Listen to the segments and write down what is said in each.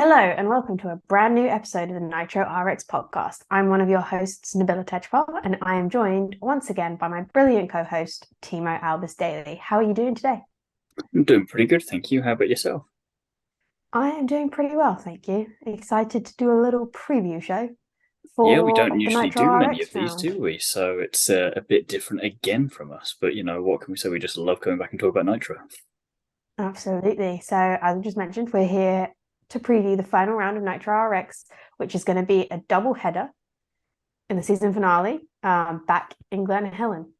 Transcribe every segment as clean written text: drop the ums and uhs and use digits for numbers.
Hello and welcome to a brand new episode of the Nitro RX podcast. I'm one of your hosts, Nabila and Thiemo, and I am joined once again by my brilliant co-host, Timo Albus Daly. How are you doing today? I'm doing pretty good, thank you. How about yourself? I am doing pretty well, thank you. Excited to do a little preview show Yeah, we for don't the usually Nitro do many of RX these, round. do we? So it's a bit different again from us. But what can we say? We just love coming back and talk about Nitro. Absolutely. So, as I just mentioned, we're here to preview the final round of Nitro RX, which is going to be a double header in the season finale back in Glen Helen.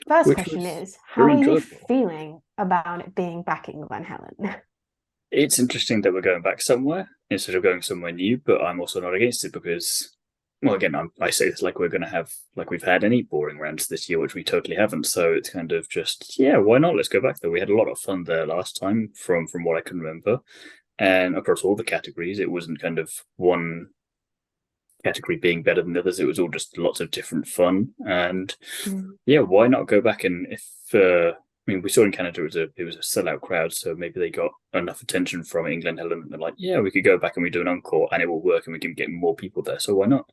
First Which question was is, how very are you enjoyable. feeling about it being back in Glen Helen? It's interesting that we're going back somewhere instead of going somewhere new, but I'm also not against it because, well, again, I say this like we're going to have, like we've had any boring rounds this year, which we totally haven't. So it's kind of just, yeah, why not? Let's go back there. We had a lot of fun there last time from what I can remember. And across all the categories, it wasn't kind of one category being better than the others. It was all just lots of different fun, and Mm. yeah, why not go back? And if I mean, we saw in Canada it was a sellout crowd, so maybe they got enough attention from England, Helen, and they're like, yeah, we could go back and we do an encore, and it will work, and we can get more people there. So why not?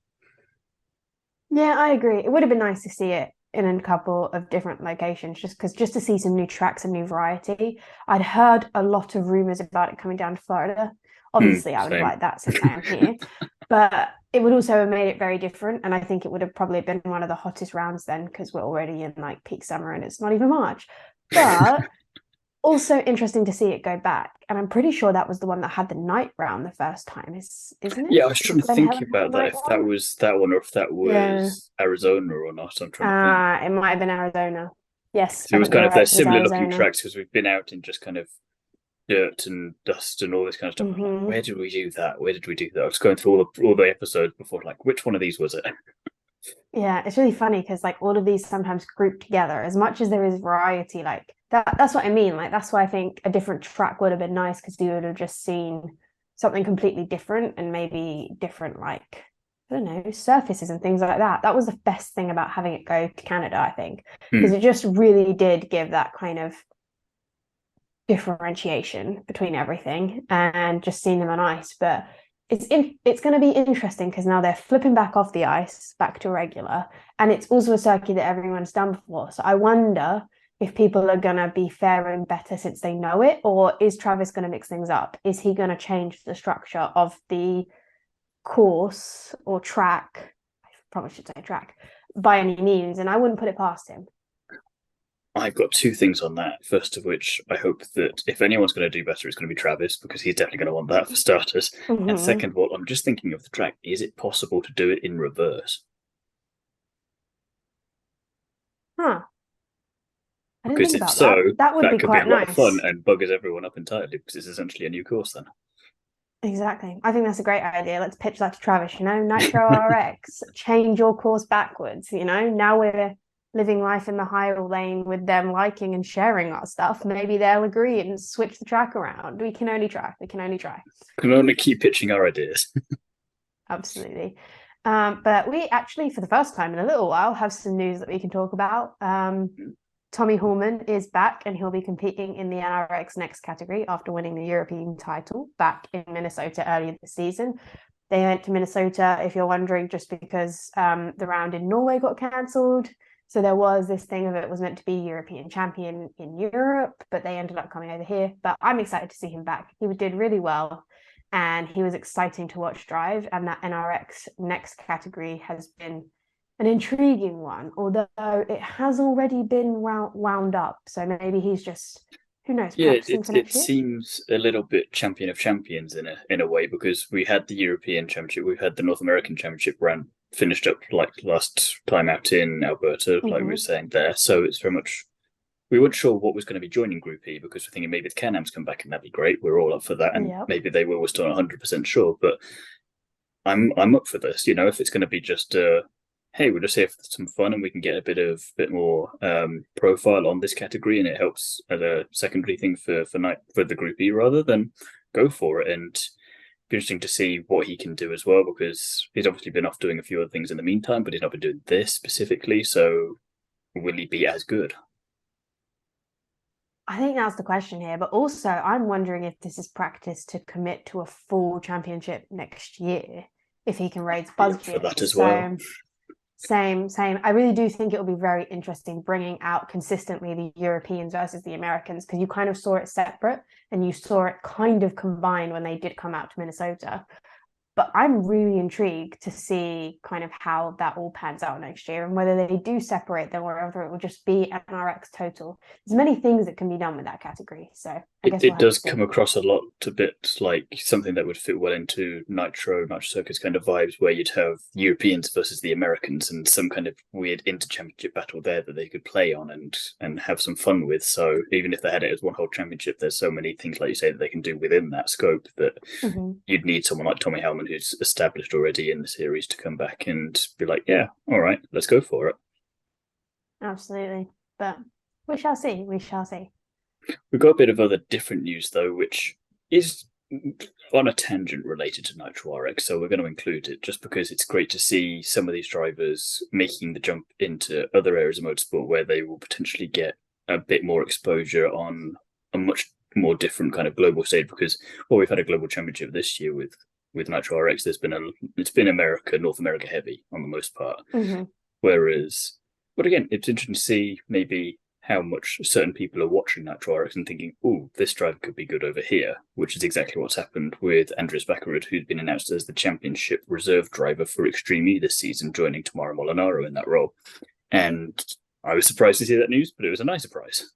Yeah, I agree. It would have been nice to see it in a couple of different locations, just to see some new tracks and new variety. I'd heard a lot of rumors about it coming down to Florida. Obviously, I would have Same. liked that since I am here, but it would also have made it very different. And I think it would have probably been one of the hottest rounds then because we're already in like peak summer and it's not even March. But also interesting to see it go back. And I'm pretty sure that was the one that had the night round the first time, isn't it? Yeah, I was trying Did to Glen think Helen have a about that night if that round? was that one or if that Yeah. was Arizona or not. I'm trying to think. It might have been Arizona. Yes, So it I was think kind you're of their right. It was similar looking Arizona. tracks because we've been out in just kind of dirt and dust and all this kind of stuff. I'm like, Hmm. where did we do that? Where did we do that? I was going through all the episodes before, like, which one of these was it? Yeah, it's really funny because like all of these sometimes group together. As much as there is variety, like that's what I mean. Like that's why I think a different track would have been nice because you would have just seen something completely different and maybe different like I don't know, surfaces and things like that. That was the best thing about having it go to Canada, I think, because Hmm. it just really did give that kind of differentiation between everything and just seeing them on ice. But it's going to be interesting because now they're flipping back off the ice back to regular, and it's also a circuit that everyone's done before. So I wonder if people are going to be faring better since they know it, or is Travis going to mix things up? Is he going to change the structure of the course or track? I probably should say track by any means, and I wouldn't put it past him. I've got two things on that. First of which, I hope that if anyone's going to do better, it's going to be Travis because he's definitely going to want that for starters. And Mm-hmm. second of all, I'm just thinking of the track. Is it possible to do it in reverse? Huh. I didn't Because think if about that. so, That would that be could be a quite lot of fun nice. and buggers everyone up entirely because it's essentially a new course then. Exactly. I think that's a great idea. Let's pitch that to Travis, Nitro RX, change your course backwards, Now we're living life in the higher lane with them liking and sharing our stuff. Maybe they'll agree and switch the track around. We can only try. We can only try. Can only keep pitching our ideas. Absolutely. But we actually, for the first time in a little while, have some news that we can talk about. Tommi Hallman is back and he'll be competing in the NRX Next category after winning the European title back in Minnesota earlier this season. They went to Minnesota, if you're wondering, just because the round in Norway got cancelled. So there was this thing of it was meant to be European champion in Europe, but they ended up coming over here. But I'm excited to see him back. He did really well and he was exciting to watch drive. And that NRX Next category has been an intriguing one, although it has already been wound up. So maybe he's just, who knows, Yeah, practicing it for it next year. seems a little bit champion of champions in a way because we had the European Championship, we had the North American Championship run finished up like last time out in Alberta, like we were Mm-hmm. saying there. So it's very much we weren't sure what was going to be joining Group E because we're thinking maybe the Can-Ams come back and that'd be great. We're all up for that, and Yep. maybe they will. We're still not 100% sure, but I'm up for this. If it's going to be just hey, we're just here for some fun and we can get a bit more profile on this category and it helps as a secondary thing for the Group E rather, then go for it. And be interesting to see what he can do as well because he's obviously been off doing a few other things in the meantime, but he's not been doing this specifically. So will he be as good? I think that's the question here. But also, I'm wondering if this is practice to commit to a full championship next year, if he can raise budget. For that as well. Same. I really do think it will be very interesting bringing out consistently the Europeans versus the Americans, because you kind of saw it separate and you saw it kind of combined when they did come out to Minnesota. But I'm really intrigued to see kind of how that all pans out next year, and whether they do separate them or whether it will just be NRX total. There's many things that can be done with that category. So I guess it does come across a lot a bit like something that would fit well into Nitro Circus kind of vibes, where you'd have Europeans versus the Americans and some kind of weird inter-championship battle there that they could play on and have some fun with. So even if they had it as one whole championship, there's so many things, like you say, that they can do within that scope that you'd need someone like Tommi Hallman, who's established already in the series, to come back and be like, yeah, all right, let's go for it. Absolutely. But we shall see. We've got a bit of other different news, though, which is on a tangent related to Nitro RX, so we're going to include it just because it's great to see some of these drivers making the jump into other areas of motorsport where they will potentially get a bit more exposure on a much more different kind of global stage, because we've had a global championship this year with Nitro RX. It's been North America heavy on the most part. But again, it's interesting to see maybe how much certain people are watching Nitro RX and thinking, oh, this driver could be good over here, which is exactly what's happened with Andreas Backerud, who's been announced as the championship reserve driver for Extreme E this season, joining Tamara Molinaro in that role. And I was surprised to see that news, but it was a nice surprise.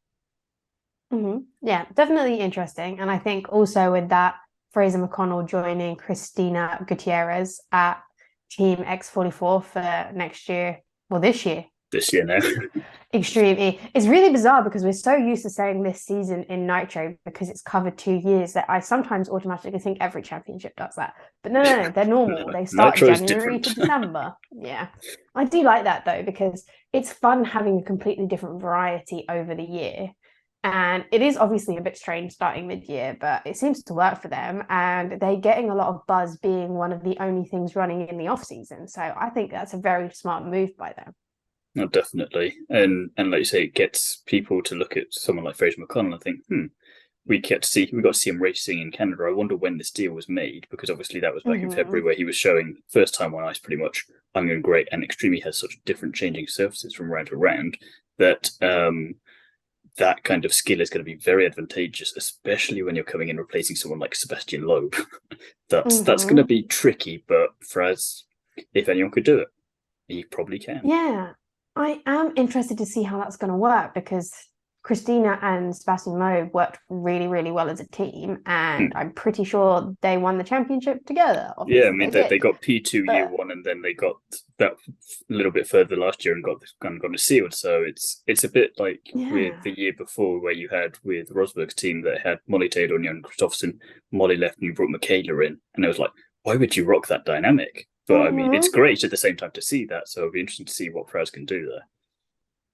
Yeah, definitely interesting. And I think also with that, Fraser McConnell joining Christina Gutierrez at Team X44 for next year. Well, this year now. Extreme E. It's really bizarre because we're so used to saying this season in Nitro because it's covered 2 years that I sometimes automatically think every championship does that. But no, they're normal. They start January to December. Yeah. I do like that though, because it's fun having a completely different variety over the year. And it is obviously a bit strange starting mid-year, but it seems to work for them. And they're getting a lot of buzz being one of the only things running in the off-season. So I think that's a very smart move by them. No, definitely. And like you say, it gets people to look at someone like Fraser McConnell and think, we got to see him racing in Canada. I wonder when this deal was made, because obviously that was back in February, where he was showing first time on ice pretty much, I'm going great. And Extreme has such different changing surfaces from round to round that that kind of skill is going to be very advantageous, especially when you're coming in replacing someone like Sebastian Loeb. That's going to be tricky, but Fraz, if anyone could do it, he probably can. Yeah, I am interested to see how that's going to work, because Christina and Sebastian Loeb worked really, really well as a team, and I'm pretty sure they won the championship together. Obviously, yeah, I mean, they got P2 year one, and then they got that a little bit further last year and got sealed. So it's a bit like with the year before, where you had with Rosberg's team that had Molly Taylor and Jan Kristoffersson. Molly left and you brought Michaela in, and it was like, why would you rock that dynamic? But I mean, it's great at the same time to see that. So it'll be interesting to see what Fraz can do there.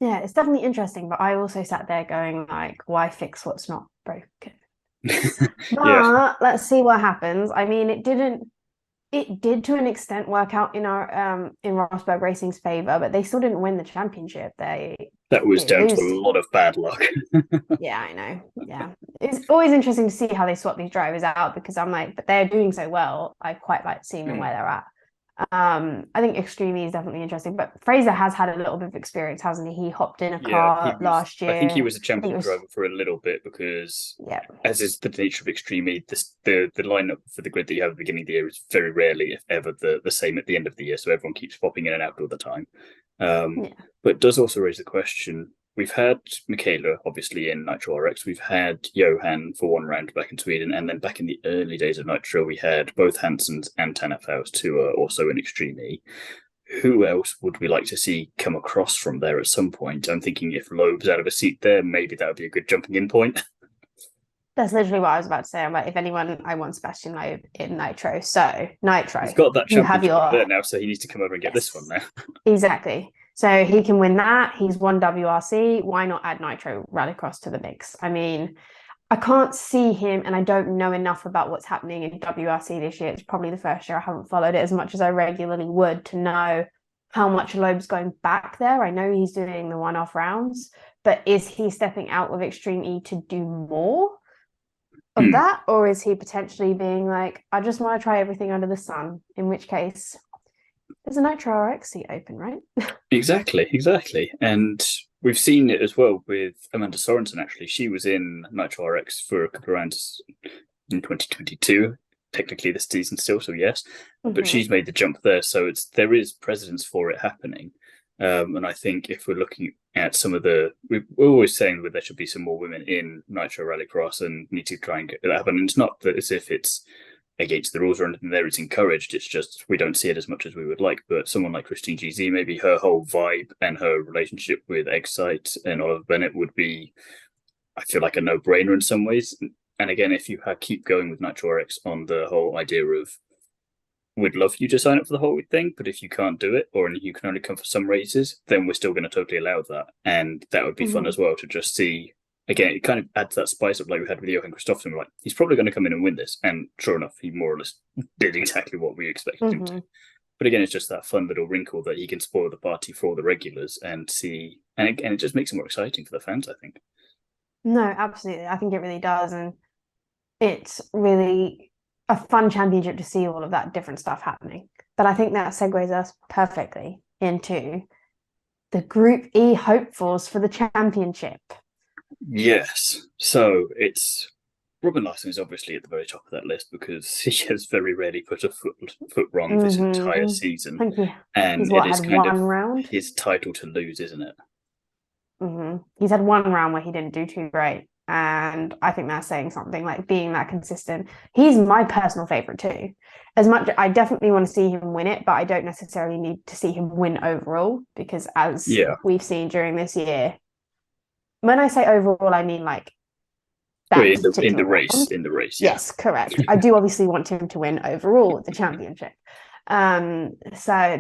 Yeah, it's definitely interesting, but I also sat there going like, why fix what's not broken? But let's see what happens. I mean, it did to an extent work out in our in Rosberg Racing's favor, but they still didn't win the championship. That was down to a lot of bad luck. Yeah, I know. Yeah, it's always interesting to see how they swap these drivers out, because I'm like, but they're doing so well. I quite like seeing them where they're at. I think Extreme E is definitely interesting, but Fraser has had a little bit of experience, hasn't he? He hopped in a car last year. I think he was a champion driver for a little bit, because as is the nature of Extreme E, the lineup for the grid that you have at the beginning of the year is very rarely, if ever, the same at the end of the year, so everyone keeps popping in and out all the time. But it does also raise the question. We've had Michaela, obviously, in Nitro RX. We've had Johan for one round back in Sweden. And then back in the early days of Nitro, we had both Hansons and Tanner Faust, who are also in Extreme E. Who else would we like to see come across from there at some point? I'm thinking if Loeb's out of a seat there, maybe that would be a good jumping in point. That's literally what I was about to say. I'm like, if anyone, I want Sebastian Loeb in Nitro. So, Nitro. He's got that championship there now, so he needs to come over and get this one now. Exactly. So he can win that. He's won WRC. Why not add Nitro Rallycross to the mix? I mean, I can't see him, and I don't know enough about what's happening in WRC this year. It's probably the first year I haven't followed it as much as I regularly would to know how much Loeb's going back there. I know he's doing the one-off rounds, But is he stepping out of Extreme E to do more of that? Or is he potentially being like, I just want to try everything under the sun, in which case there's a Nitro RX seat open, right? Exactly. And we've seen it as well with Amanda Sorensen, actually. She was in Nitro RX for a couple of rounds in 2022, technically this season still, so yes. But she's made the jump there, so there is precedence for it happening. And I think if we're looking at some of we're always saying that there should be some more women in Nitro Rallycross and need to try and get that happen. And it's not that as if it's against the rules or anything there, it's encouraged. It's just we don't see it as much as we would like. But someone like Christine GZ, maybe her whole vibe and her relationship with Excite and Oliver Bennett would be, I feel like, a no-brainer in some ways. And again, if you keep going with Nitro RX on the whole idea of we'd love you to sign up for the whole thing, but if you can't do it or you can only come for some races, then we're still going to totally allow that. And that would be fun as well to just see. Again, it kind of adds that spice up like we had with Johan Kristoffersson. We're like, he's probably going to come in and win this. And sure enough, he more or less did exactly what we expected him to. But again, it's just that fun little wrinkle that he can spoil the party for all the regulars and see. And again, it just makes it more exciting for the fans, I think. No, absolutely. I think it really does. And it's really a fun championship to see all of that different stuff happening. But I think that segues us perfectly into the Group E hopefuls for the championship. Yes. So it's Robin Larson is obviously at the very top of that list because he has very rarely put a foot wrong this entire season. Thank you. And He's it is had kind of round? his title to lose, isn't it? He's had one round where he didn't do too great. And I think that's saying something, like being that consistent. He's my personal favorite too. As much, I definitely want to see him win it, but I don't necessarily need to see him win overall because as we've seen during this year, when I say overall, I mean like in the race. Yes, correct. I do obviously want him to win overall the championship. So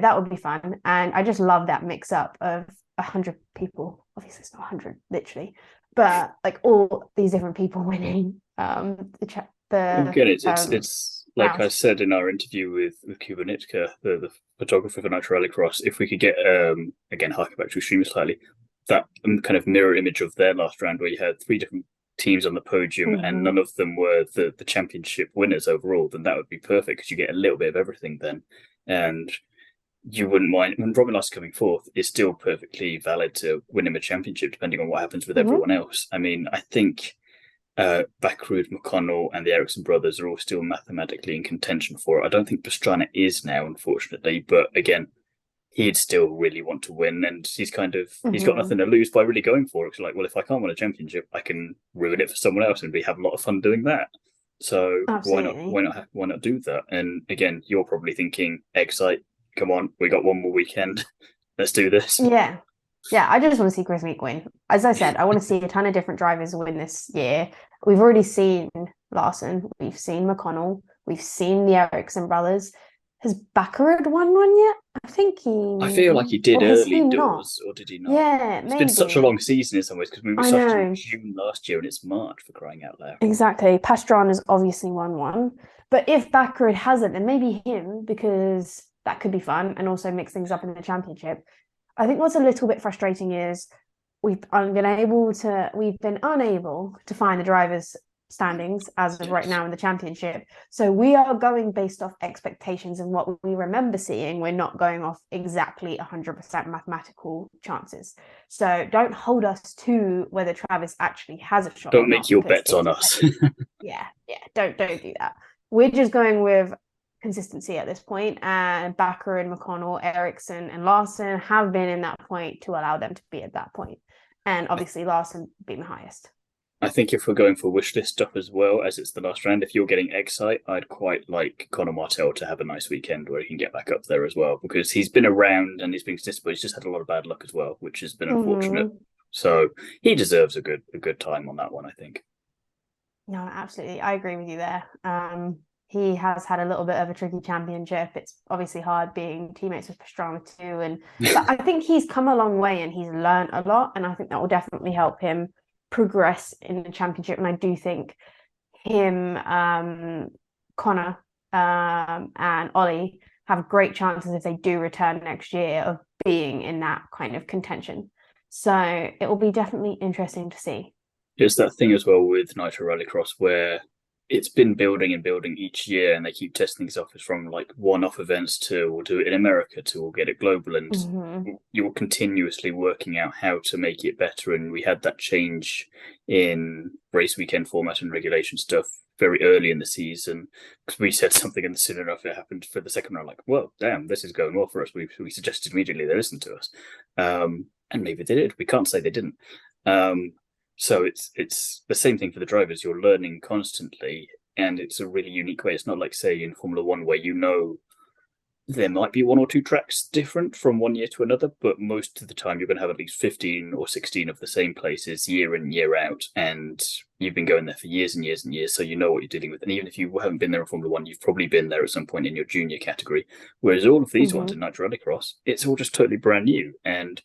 that would be fun. And I just love that mix up of 100 people. Obviously it's not 100 literally, but like all these different people winning Again, it's like round. I said in our interview with Kuba Nitka, the photographer for Nitro Rallycross, if we could get again harking back to Extreme slightly, that kind of mirror image of their last round where you had 3 different teams on the podium and none of them were the championship winners overall, then that would be perfect because you get a little bit of everything then. And you wouldn't mind when Robin Larson coming fourth is still perfectly valid to win him a championship depending on what happens with everyone else. I mean, I think Backrud, McConnell and the Ericsson brothers are all still mathematically in contention for it. I don't think Pastrana is now, unfortunately, but again, he'd still really want to win, and he's kind of he's got nothing to lose by really going for it. It's like, well, if I can't win a championship, I can ruin it for someone else, and we have a lot of fun doing that. So why not do that? And again, you're probably thinking, Excite, come on, we got one more weekend, let's do this. Yeah, I just want to see Chris Meek win. As I said, I want to see a ton of different drivers win this year. We've already seen Larson, we've seen McConnell, we've seen the Ericsson brothers. Has Backerud won one yet? I feel like he did early doors, or did he not? Yeah, it's been such a long season in some ways because we started in June last year and it's March, for crying out loud. Exactly. Pastrana's obviously won one, but if Backerud hasn't, then maybe him, because that could be fun and also mix things up in the championship. I think what's a little bit frustrating is we've been unable to find the drivers' standings as of right now in the championship. So we are going based off expectations and what we remember seeing. We're not going off exactly 100% mathematical chances. So don't hold us to whether Travis actually has a shot. Don't make your bets on us. Yeah. Don't do that. We're just going with consistency at this point, and Backer and McConnell, Ericsson and Larson have been in that point to allow them to be at that point. And obviously Larson being the highest. I think if we're going for wish list stuff as well, as it's the last round, if you're getting Excite, I'd quite like Conor Martel to have a nice weekend where he can get back up there as well, because he's been around and he's been consistent, but he's just had a lot of bad luck as well, which has been unfortunate. So he deserves a good time on that one, I think. No, absolutely. I agree with you there. He has had a little bit of a tricky championship. It's obviously hard being teammates with Pastrana too. But I think he's come a long way and he's learned a lot. And I think that will definitely help him progress in the championship. And I do think him, Connor and Ollie have great chances if they do return next year of being in that kind of contention. So it will be definitely interesting to see. It's that thing as well with Nitro Rallycross where it's been building and building each year, and they keep testing things off as from like one-off events to we'll do it in America to we'll get it global, and you're continuously working out how to make it better. And we had that change in race weekend format and regulation stuff very early in the season because we said something, and soon enough it happened for the second round. Like, well, damn, this is going well for us. We suggested immediately they listened to us, and maybe they did. We can't say they didn't. So it's the same thing for the drivers. You're learning constantly, and it's a really unique way. It's not like, say, in Formula One where there might be one or two tracks different from one year to another, but most of the time you're going to have at least 15 or 16 of the same places year in, year out, and you've been going there for years and years and years, so you know what you're dealing with. And even if you haven't been there in Formula One, you've probably been there at some point in your junior category. Whereas all of these ones in Nitro Rallycross, it's all just totally brand new, and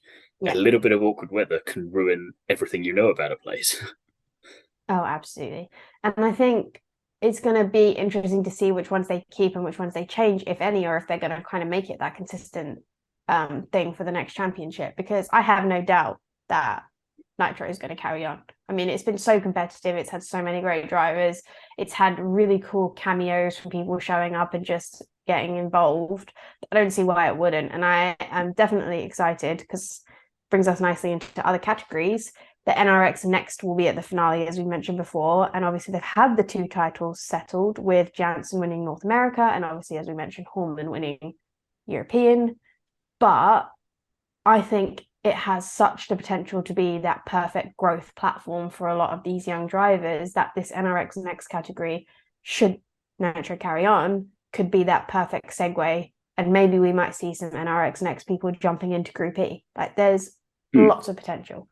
a little bit of awkward weather can ruin everything you know about a place. Oh, absolutely. And I think it's going to be interesting to see which ones they keep and which ones they change, if any, or if they're going to kind of make it that consistent thing for the next championship, because I have no doubt that Nitro is going to carry on. I mean, it's been so competitive. It's had so many great drivers. It's had really cool cameos from people showing up and just getting involved. I don't see why it wouldn't. And I am definitely excited because brings us nicely into other categories. The NRX Next will be at the finale, as we mentioned before. And obviously, they've had the 2 titles settled with Jansen winning North America. And obviously, as we mentioned, Hallman winning European. But I think it has such the potential to be that perfect growth platform for a lot of these young drivers that this NRX Next category, should Nitro carry on, could be that perfect segue. And maybe we might see some NRX Next people jumping into Group E. Like, there's lots of potential.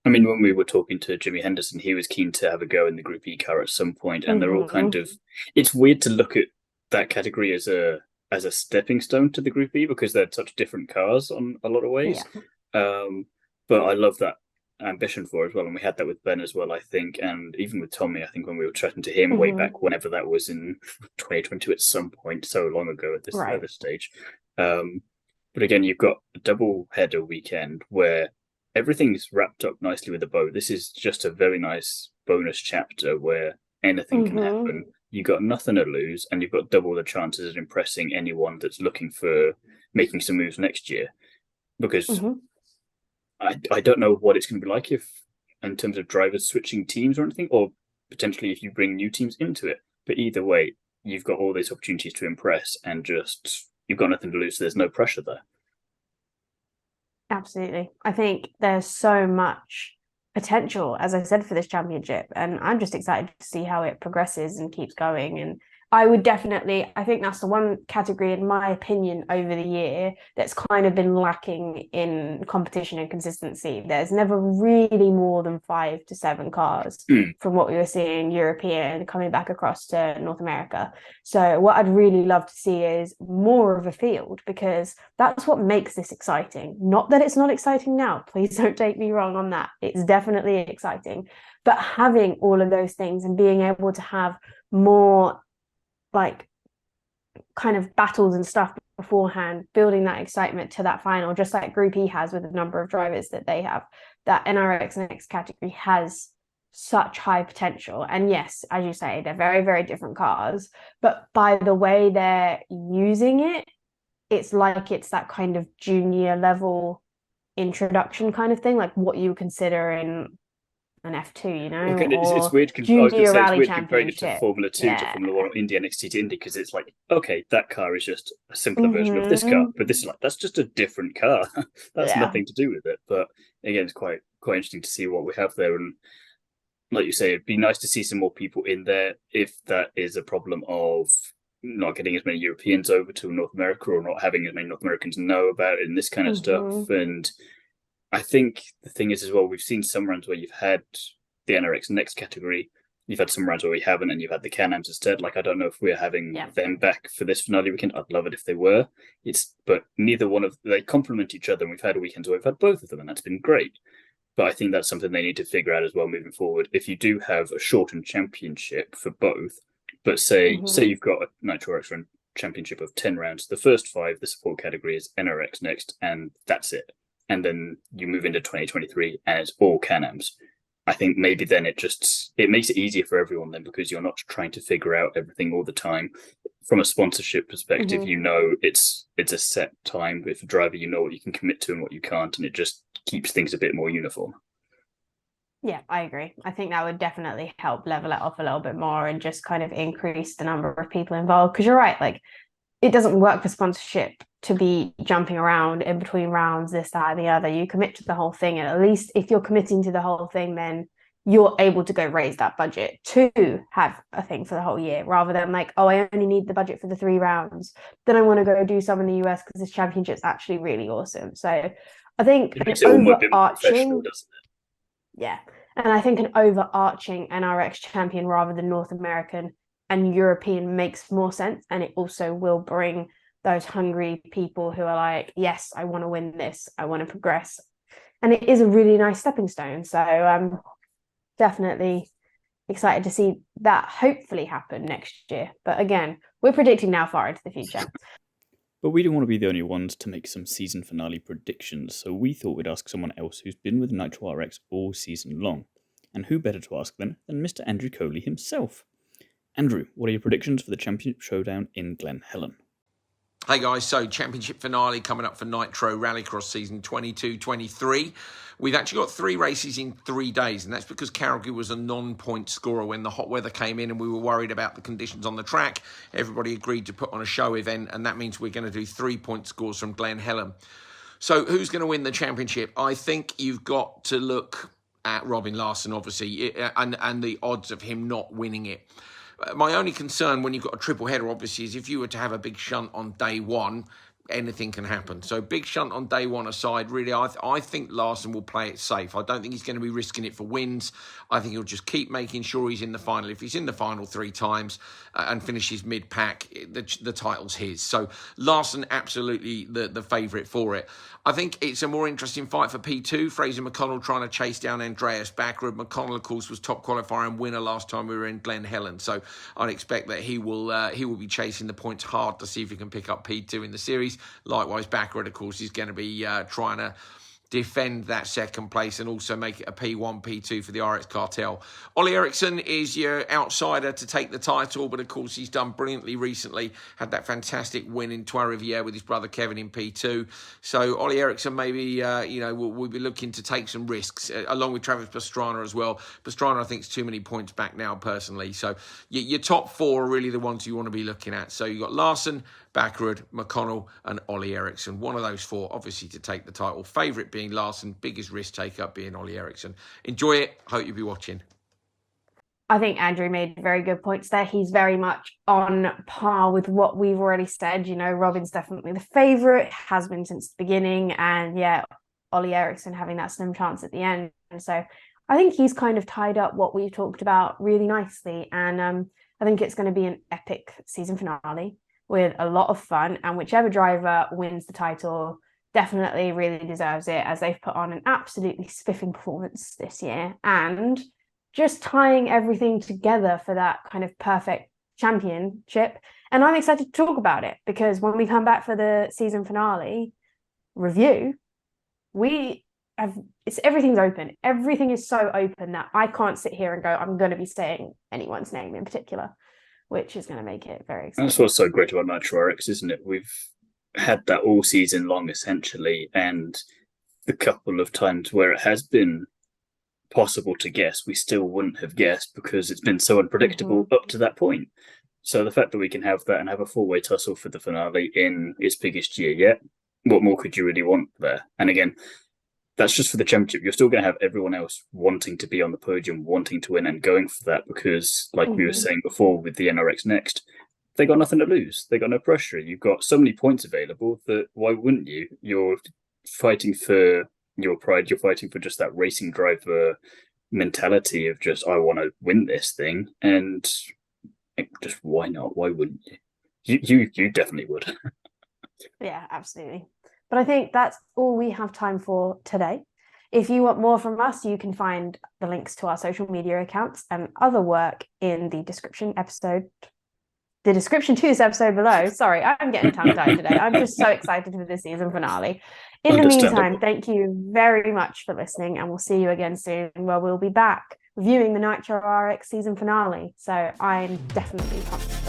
I mean, when we were talking to Jimmy Henderson, he was keen to have a go in the Group E car at some point, and they're all kind of. It's weird to look at that category as a stepping stone to the Group E because they're such different cars on a lot of ways. But I love that ambition for it as well, and we had that with Ben as well, I think, and even with Tommy. I think when we were chatting to him way back, whenever that was in 2022, at some point, so long ago at this stage. But again, you've got a double header weekend where everything's wrapped up nicely with a bow. This is just a very nice bonus chapter where anything can happen. You've got nothing to lose, and you've got double the chances of impressing anyone that's looking for making some moves next year. Because I don't know what it's going to be like if, in terms of drivers switching teams or anything, or potentially if you bring new teams into it. But either way, you've got all these opportunities to impress, and just you've got nothing to lose. So there's no pressure there. Absolutely. I think there's so much potential, as I said, for this championship. And I'm just excited to see how it progresses and keeps going. And I think that's the one category, in my opinion, over the year that's kind of been lacking in competition and consistency. There's never really more than 5 to 7 cars from what we were seeing European coming back across to North America. So what I'd really love to see is more of a field, because that's what makes this exciting. Not that it's not exciting now. Please don't take me wrong on that. It's definitely exciting. But having all of those things and being able to have more like kind of battles and stuff beforehand, building that excitement to that final, just like Group E has with the number of drivers that they have, that NRX Next category has such high potential. And yes, as you say, they're very, very different cars, but by the way they're using it, it's like it's that kind of junior level introduction kind of thing, like what you consider in an F2, you know, okay, it's weird. I was junior say it's rally weird comparing it to championship. Formula 2 to Formula 1 or Indy NXT to Indy, because it's like, okay, that car is just a simpler version of this car, but this is like, that's just a different car. That's nothing to do with it. But again, it's quite interesting to see what we have there. And like you say, it'd be nice to see some more people in there if that is a problem of not getting as many Europeans over to North America, or not having as many North Americans know about it and this kind of stuff. And I think the thing is as well, we've seen some rounds where you've had the NRX Next category, you've had some rounds where we haven't, and you've had the Can-Ams instead. Like, I don't know if we're having them back for this finale weekend. I'd love it if they were. But neither one of they complement each other, and we've had weekends where we've had both of them, and that's been great. But I think that's something they need to figure out as well moving forward. If you do have a shortened championship for both, but say you've got a Nitro RX championship of 10 rounds, the first 5, the support category is NRX Next, and that's it. and then you move into 2023 and it's all Can-Ams, I think maybe then it makes it easier for everyone then, because you're not trying to figure out everything all the time. From a sponsorship perspective, you know it's a set time with a driver, you know what you can commit to and what you can't, and it just keeps things a bit more uniform. Yeah, I agree. I think that would definitely help level it off a little bit more and just kind of increase the number of people involved. Because you're right, like it doesn't work for sponsorship to be jumping around in between rounds, this, that, and the other. You commit to the whole thing, and at least if you're committing to the whole thing, then you're able to go raise that budget to have a thing for the whole year, rather than like, oh, I only need the budget for the 3 rounds. Then I want to go do some in the US because this championship's actually really awesome. So I think it makes it all a bit more professional, doesn't it? Yeah. And I think an overarching NRX champion rather than North American and European makes more sense. And it also will bring those hungry people who are like, yes, I want to win this. I want to progress. And it is a really nice stepping stone. So I'm definitely excited to see that hopefully happen next year. But again, we're predicting now far into the future. But we didn't want to be the only ones to make some season finale predictions, so we thought we'd ask someone else who's been with Nitro RX all season long. And who better to ask than Mr. Andrew Coley himself? Andrew, what are your predictions for the Championship Showdown in Glen Helen? Hey guys, so Championship finale coming up for Nitro Rallycross season 22-23. We've actually got 3 races in 3 days, and that's because Carrigal was a non-point scorer when the hot weather came in and we were worried about the conditions on the track. Everybody agreed to put on a show event, and that means we're going to do 3-point scores from Glen Helen. So who's going to win the championship? I think you've got to look at Robin Larson, obviously, and the odds of him not winning it. My only concern when you've got a triple header, obviously, is if you were to have a big shunt on day one, anything can happen. So big shunt on day one aside, really, I think Larson will play it safe. I don't think he's going to be risking it for wins. I think he'll just keep making sure he's in the final. If he's in the final 3 times and finishes mid-pack, the title's his. So Larson, absolutely the favourite for it. I think it's a more interesting fight for P2. Fraser McConnell trying to chase down Andreas Backrud. McConnell, of course, was top qualifier and winner last time we were in Glen Helen. So I'd expect that he will be chasing the points hard to see if he can pick up P2 in the series. Likewise, Backrud, of course, is going to be trying to defend that second place and also make it a P1, P2 for the RX Cartel. Ollie Eriksson is your outsider to take the title, but of course he's done brilliantly recently, had that fantastic win in Trois Rivières with his brother Kevin in P2. So Ollie Eriksson maybe, will be looking to take some risks, along with Travis Pastrana as well. Pastrana, I think, is too many points back now, personally. So your top 4 are really the ones you want to be looking at. So you've got Larson, Backrud, McConnell and Ollie Eriksson. One of those 4, obviously, to take the title. Favourite being Larson, biggest risk taker being Ollie Eriksson. Enjoy it. Hope you'll be watching. I think Andrew made very good points there. He's very much on par with what we've already said. You know, Robin's definitely the favourite, has been since the beginning. And yeah, Ollie Eriksson having that slim chance at the end. So I think he's kind of tied up what we've talked about really nicely. And I think it's going to be an epic season finale with a lot of fun, and whichever driver wins the title definitely really deserves it, as they've put on an absolutely spiffing performance this year and just tying everything together for that kind of perfect championship. And I'm excited to talk about it, because when we come back for the season finale review, everything's open. Everything is so open that I can't sit here and go, I'm going to be saying anyone's name in particular, which is going to make it very exciting. That's what's so great about Nitro RX, isn't it? We've had that all season long, essentially, and the couple of times where it has been possible to guess, we still wouldn't have guessed because it's been so unpredictable up to that point. So the fact that we can have that and have a 4-way tussle for the finale in its biggest year yet, what more could you really want there? And again, that's just for the championship. You're still going to have everyone else wanting to be on the podium, wanting to win and going for that, because like we were saying before with the NRX Next, they got nothing to lose. They got no pressure. You've got so many points available that why wouldn't you? You're fighting for your pride. You're fighting for just that racing driver mentality of just, I want to win this thing. And just why not? Why wouldn't you? You definitely would. Yeah, absolutely. But I think that's all we have time for today. If you want more from us, you can find the links to our social media accounts and other work in the description episode the description to this episode below. Sorry, I'm getting tongue-tied today. I'm just so excited for the season finale. In the meantime, thank you very much for listening, and we'll see you again soon, where we'll be back reviewing the Nitro RX season finale. So I'm definitely pumped.